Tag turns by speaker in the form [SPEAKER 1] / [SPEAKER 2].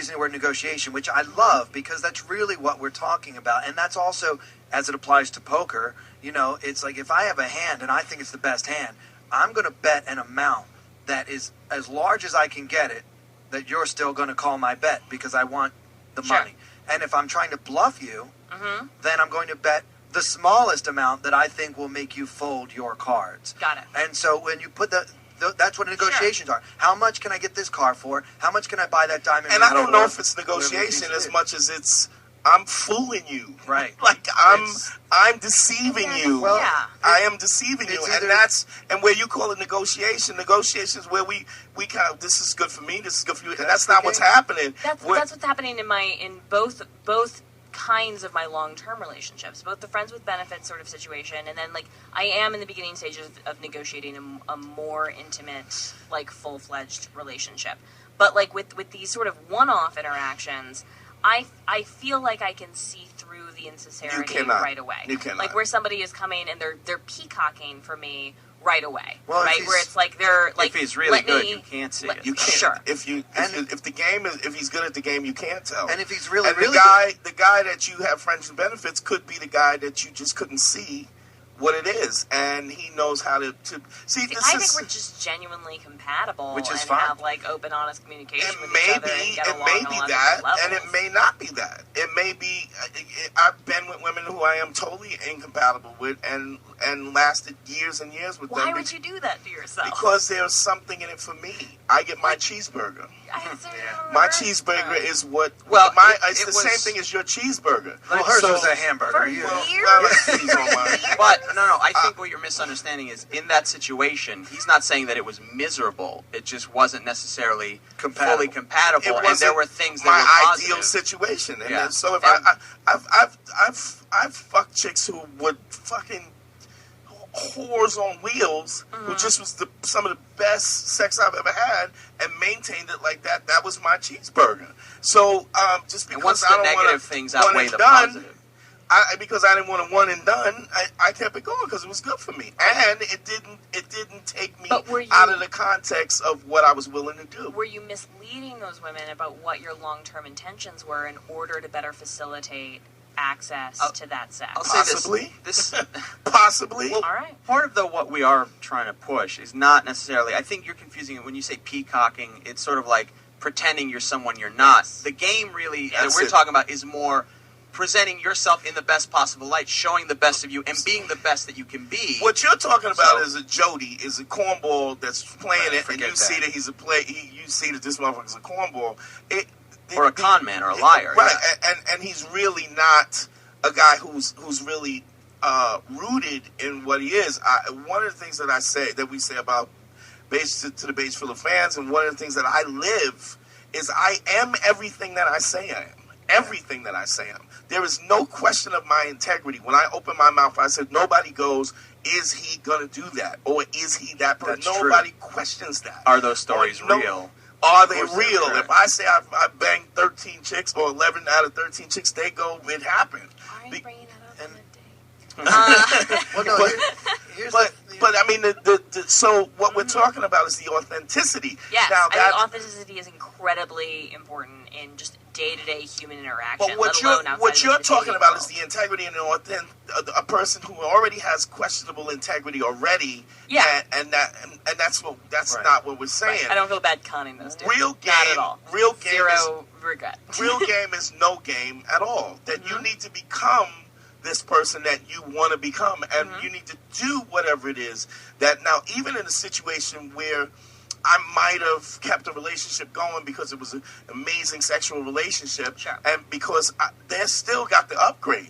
[SPEAKER 1] using the word negotiation, which I love because that's really what we're talking about. And that's also, as it applies to poker, you know, it's like if I have a hand and I think it's the best hand, I'm going to bet an amount that is as large as I can get it, that you're still going to call my bet because I want the money. And if I'm trying to bluff you, then I'm going to bet the smallest amount that I think will make you fold your cards.
[SPEAKER 2] Got it.
[SPEAKER 1] And so when you put that's what negotiations are. How much can I get this car for? How much can I buy that diamond ring
[SPEAKER 3] And I don't
[SPEAKER 1] for?
[SPEAKER 3] know if it's negotiation as much as it's I'm fooling you.
[SPEAKER 1] Right.
[SPEAKER 3] Like I'm deceiving you.
[SPEAKER 1] Well,
[SPEAKER 3] I am deceiving you. And where you call it negotiation is where we kind of, this is good for me, this is good for you. And that's not what's happening.
[SPEAKER 2] That's what's happening in both kinds of my long-term relationships, both the friends with benefits sort of situation, and then like I am in the beginning stages of negotiating a more intimate, like full-fledged relationship. But like with these sort of one-off interactions, I feel like I can see through the insincerity right away.
[SPEAKER 3] You cannot.
[SPEAKER 2] Like where somebody is coming and they're peacocking for me right away,
[SPEAKER 1] well,
[SPEAKER 2] right? Where it's like they're like,
[SPEAKER 4] if he's really good, you can't see it.
[SPEAKER 3] You can't.
[SPEAKER 2] Sure.
[SPEAKER 3] If he's good at the game, you can't tell.
[SPEAKER 1] And if he's really
[SPEAKER 3] good, the guy that you have friends and benefits could be the guy that you just couldn't see what it is, and he knows how to see.
[SPEAKER 2] I think we're just genuinely compatible,
[SPEAKER 1] which is
[SPEAKER 2] and
[SPEAKER 1] fine.
[SPEAKER 2] have like open, honest communication with
[SPEAKER 3] It
[SPEAKER 2] each
[SPEAKER 3] may
[SPEAKER 2] other. And get
[SPEAKER 3] be
[SPEAKER 2] along on a lot of
[SPEAKER 3] that,
[SPEAKER 2] levels.
[SPEAKER 3] and it may not be that. It may be. I've been with women who I am totally incompatible with, and lasted years and years with them.
[SPEAKER 2] Why would you do that to yourself?
[SPEAKER 3] Because there's something in it for me. I get my cheeseburger. My cheeseburger is what.
[SPEAKER 4] Well,
[SPEAKER 3] it's the same thing as your cheeseburger.
[SPEAKER 1] Well, hers was a hamburger.
[SPEAKER 4] But no, I think what you're misunderstanding is in that situation, he's not saying that it was miserable. It just wasn't necessarily fully compatible, and there were things that were positive.
[SPEAKER 3] My ideal situation. And
[SPEAKER 4] Yeah.
[SPEAKER 3] so if I've fucked chicks who would fucking whores on wheels, who just was some of the best sex I've ever had, and maintained it like that. That was my cheeseburger. So just because I don't want
[SPEAKER 4] negative things outweigh the positive.
[SPEAKER 3] Because I didn't want a one and done, I kept it going because it was good for me, and it didn't take me out of the context of what I was willing to do.
[SPEAKER 2] Were you misleading those women about what your long-term intentions were in order to better facilitate access to that sex?
[SPEAKER 4] I'll say this
[SPEAKER 3] Possibly.
[SPEAKER 2] Well, all right.
[SPEAKER 4] Part of what we are trying to push is not necessarily. I think you're confusing it when you say peacocking. It's sort of like pretending you're someone you're not.
[SPEAKER 2] Yes.
[SPEAKER 4] The game really that we're talking about is more presenting yourself in the best possible light, showing the best of you, and being the best that you can be.
[SPEAKER 3] What you're talking about is a Jody, is a cornball that's playing it, and you see that he's you see that this motherfucker's a cornball.
[SPEAKER 4] Or a con man, or a liar.
[SPEAKER 3] Right, and he's really not a guy who's really rooted in what he is. One of the things that we say about to the base full of fans, and one of the things that I live is I am everything that I say I am. Everything that I say I am. There is no question of my integrity. When I open my mouth, I said, nobody goes, is he going to do that? Or is he that person? Nobody questions that.
[SPEAKER 4] Are those stories real?
[SPEAKER 3] Are they real? If I say I banged 13 chicks or 11 out of 13 chicks, they go, it happened.
[SPEAKER 2] Why are you bringing that up on a date?
[SPEAKER 1] Well, no,
[SPEAKER 3] but I mean, so what we're talking about is the authenticity.
[SPEAKER 2] Yes,
[SPEAKER 3] now,
[SPEAKER 2] I think authenticity is incredibly important in just day-to-day human interaction.
[SPEAKER 3] But what you're talking about is the integrity and a person who already has questionable integrity already.
[SPEAKER 2] Yeah,
[SPEAKER 3] and that's not what we're saying.
[SPEAKER 2] Right. I don't feel bad conning those dudes.
[SPEAKER 3] Real game,
[SPEAKER 2] not at all.
[SPEAKER 3] Real game
[SPEAKER 2] Zero regret.
[SPEAKER 3] Real game is no game at all. That you need to become this person that you want to become, and you need to do whatever it is that now, even in a situation where I might have kept a relationship going because it was an amazing sexual relationship, and because they still got the upgrade.